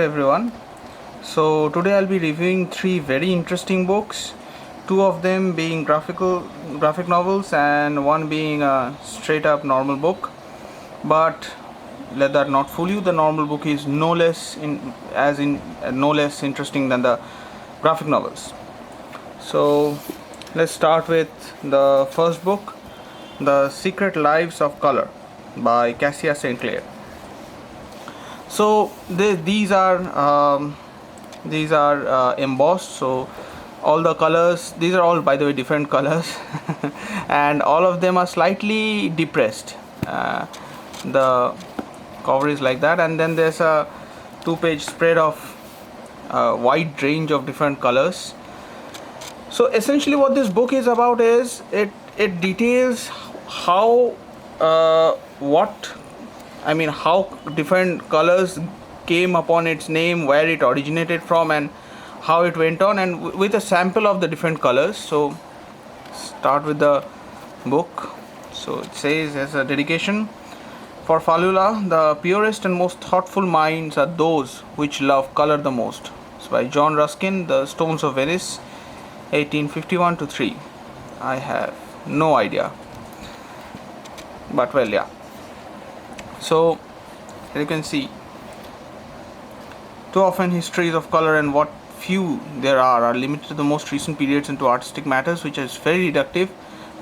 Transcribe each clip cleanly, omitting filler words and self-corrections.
Everyone. So today I'll be reviewing three very interesting books, two of them being graphic novels and one being a straight up normal book. But let that not fool you, the normal book is no less interesting than the graphic novels. So let's start with the first book, The Secret Lives of Color by Cassia St. Clair. So these are embossed, so all the colors, these are all by the way different colors and all of them are slightly depressed. The cover is like that, and then there's a 2-page spread of wide range of different colors. So essentially what this book is about is it details how how different colors came upon its name, where it originated from, and how it went on, and with a sample of the different colors. So start with the book. So it says, as a dedication: for Falula, the purest and most thoughtful minds are those which love color the most. It's by John Ruskin, The Stones of Venice, 1851 to 3. I have no idea, but well, yeah. So you can see, too often histories of color and what few there are limited to the most recent periods and to artistic matters, which is very reductive.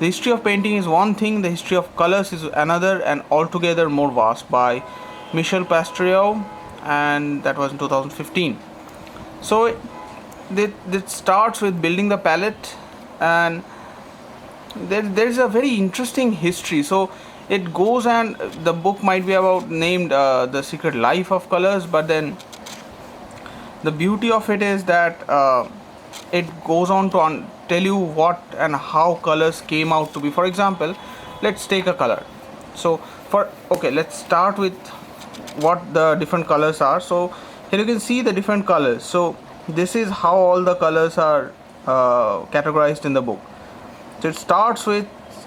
The history of painting is one thing, the history of colors is another, and altogether more vast, by Michel Pastoureau, and that was in 2015. So it starts with building the palette, and there's a very interesting history. So it goes, and the book might be about named The Secret Life of Colors, but then the beauty of it is that it goes on to tell you what and how colors came out to be. For example, let's take a color. So let's start with what the different colors are. So here you can see the different colors. So this is how all the colors are categorized in the book. So it starts with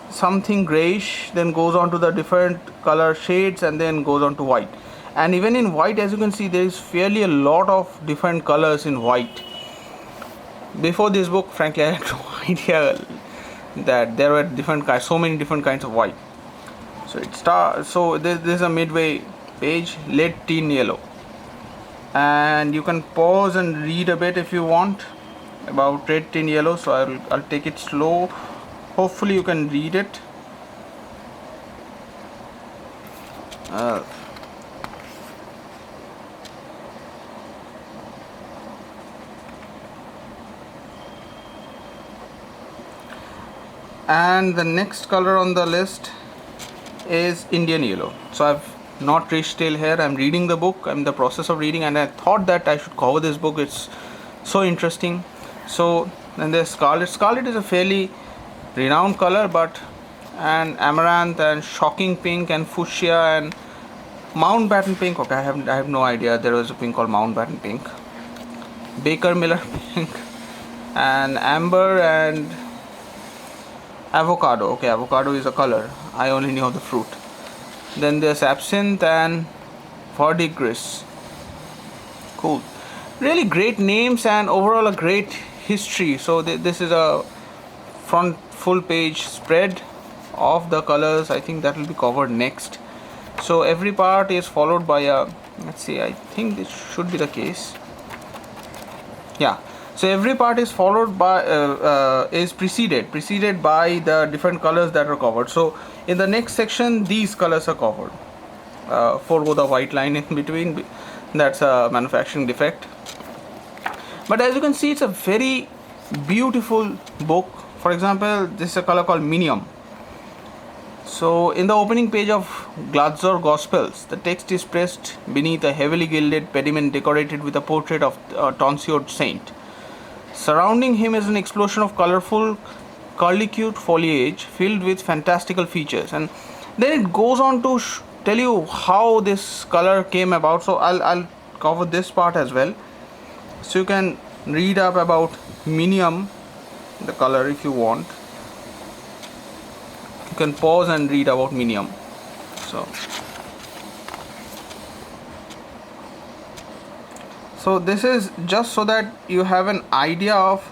something grayish, then goes on to the different color shades, and then goes on to white. And even in white, as you can see, there is fairly a lot of different colors in white. Before this book, frankly, I had no idea that there were so many different kinds of white. So this is a midway page, lead teen yellow, and you can pause and read a bit if you want about red teen yellow. So I'll take it slow. Hopefully you can read it. And the next color on the list is Indian yellow. So I've not reached till here. I'm reading the book. I'm in the process of reading, and I thought that I should cover this book. It's so interesting. So then there's scarlet. Scarlet is a fairly renowned color, and amaranth and shocking pink and fuchsia and Mountbatten pink. Okay, I have no idea there was a pink called Mountbatten pink. Baker Miller pink and amber and avocado. Okay, avocado is a color. I only knew the fruit. Then there's absinthe and verdigris. Cool. Really great names, and overall a great history. So this is a front full page spread of the colors. I think that will be covered next. So every part is followed by a, let's see, I think this should be the case. Yeah. So every part is followed by is preceded by the different colors that are covered. So in the next section, these colors are covered. Forgo the white line in between. That's a manufacturing defect. But as you can see, it's a very beautiful book. For example, this is a color called Minium. So in the opening page of Gladzor Gospels, the text is pressed beneath a heavily gilded pediment decorated with a portrait of a tonsured saint. Surrounding him is an explosion of colorful curlicute foliage filled with fantastical features, and then it goes on to tell you how this color came about. So I'll cover this part as well, so you can read up about Minium, the color, if you want. You can pause and read about Minium. So So this is just so that you have an idea of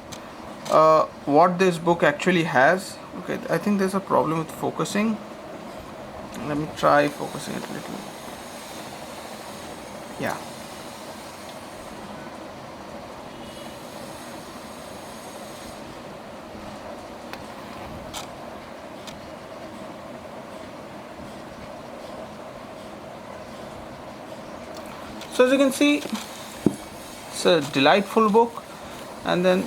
what this book actually has. Okay, I think there's a problem with focusing. Let me try focusing it a little. Yeah. So as you can see, it's a delightful book. And then,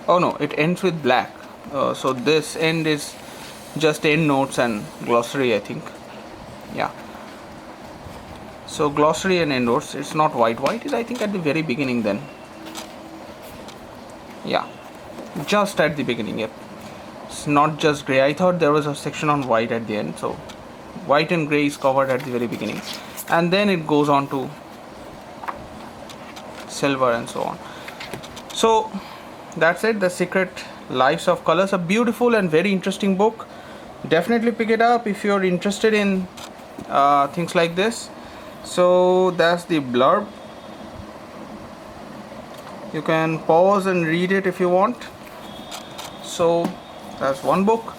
oh no, it ends with black. So this end is just end notes and glossary, I think. Yeah. So glossary and end notes. It's not white. White is, I think, at the very beginning. Then. Yeah. Just at the beginning. Yep. It's not just gray. I thought there was a section on white at the end. So white and gray is covered at the very beginning, and then it goes on to silver and so on. So that's it. The Secret Lives of Colors, a beautiful and very interesting book. Definitely pick it up if you're interested in things like this. So that's the blurb. You can pause and read it if you want. So that's one book.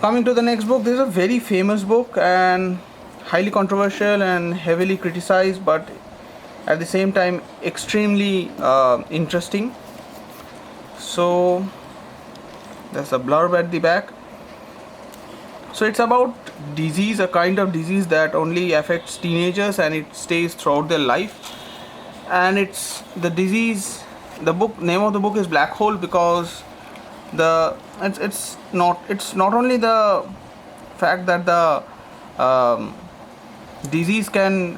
Coming to the next book, this is a very famous book and highly controversial and heavily criticized, but at the same time extremely interesting. So there's a blurb at the back. So it's about disease, a kind of disease that only affects teenagers and it stays throughout their life. And it's the disease. The book name of the book is Black Hole because it's not only the fact that the disease can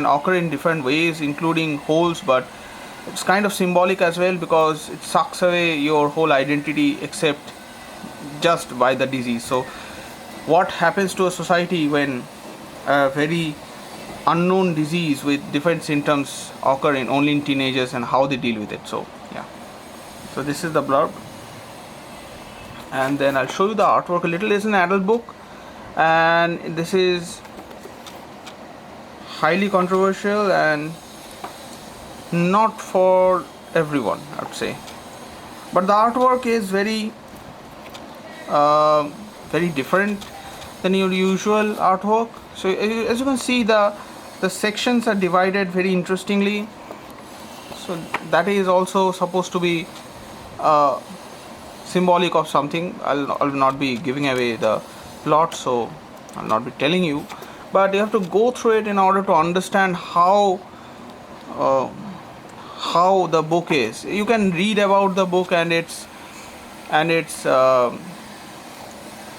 occur in different ways, including holes, but it's kind of symbolic as well because it sucks away your whole identity except just by the disease. So what happens to a society when a very unknown disease with different symptoms occur only in teenagers and how they deal with it. So yeah, so this is the blurb, and then I'll show you the artwork a little. It's an adult book and this is highly controversial and not for everyone, I would say, but the artwork is very very different than your usual artwork. So as you can see, the sections are divided very interestingly. So that is also supposed to be symbolic of something. I'll not be giving away the plot, so I'll not be telling you, but you have to go through it in order to understand how the book is. You can read about the book and its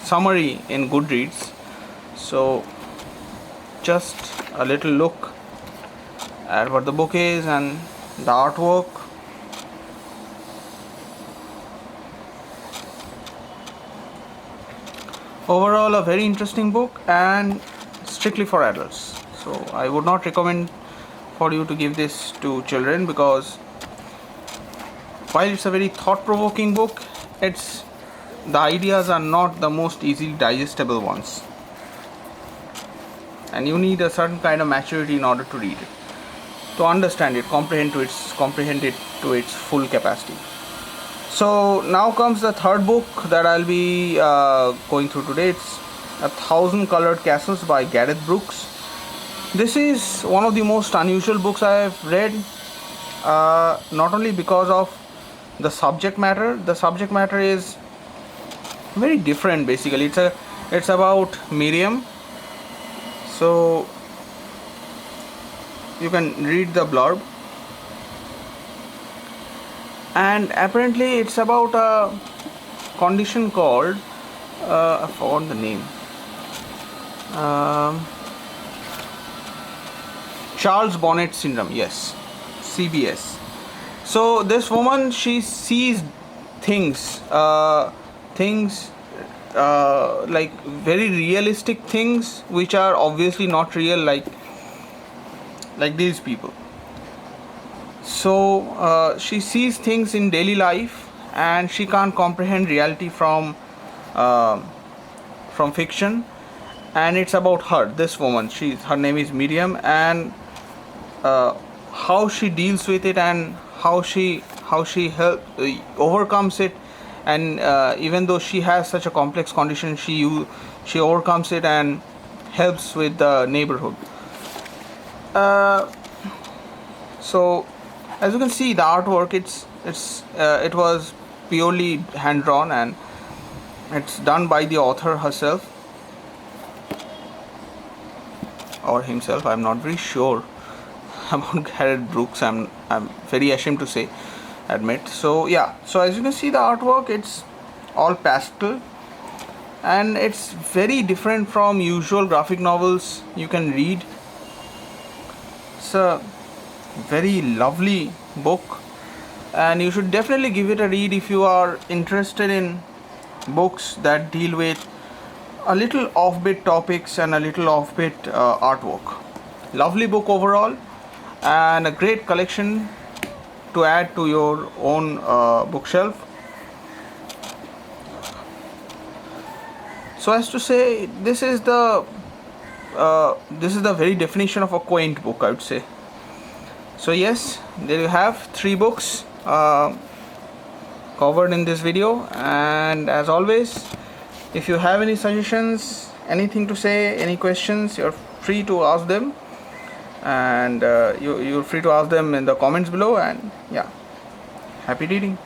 summary in GoodReads. So just a little look at what the book is and the artwork. Overall, a very interesting book and strictly for adults. So I would not recommend for you to give this to children because while it's a very thought-provoking book, the ideas are not the most easily digestible ones, and you need a certain kind of maturity in order to read it, to understand it, comprehend it to its full capacity. So now comes the third book that I'll be going through today. It's 1,000 Colored Castles by Gareth Brooks. This is one of the most unusual books I have read, not only because of the subject matter. The subject matter is very different. Basically, it's about Miriam. So you can read the blurb, and apparently it's about a condition called I forgot the name. Charles Bonnet syndrome. Yes, CBS. So this woman, she sees things like very realistic things which are obviously not real, like these people. So she sees things in daily life and she can't comprehend reality from fiction, and it's about her, this woman. Her name is Miriam, and how she deals with it, and how she overcomes it, and even though she has such a complex condition, she overcomes it and helps with the neighborhood. So as you can see, the artwork, it was purely hand drawn, and it's done by the author herself or himself. I'm not very sure about Garrett Brooks. I'm very ashamed to admit. So yeah, so as you can see, the artwork, it's all pastel, and it's very different from usual graphic novels you can read. It's a very lovely book, and you should definitely give it a read if you are interested in books that deal with a little offbeat topics and a little offbeat artwork. Lovely book overall, and a great collection to add to your own bookshelf. So as to say, this is the very definition of a quaint book, I would say. So yes, there you have 3 books covered in this video, and as always, if you have any suggestions, anything to say, any questions, you're free to ask them, and you're free to ask them in the comments below. And yeah, happy reading.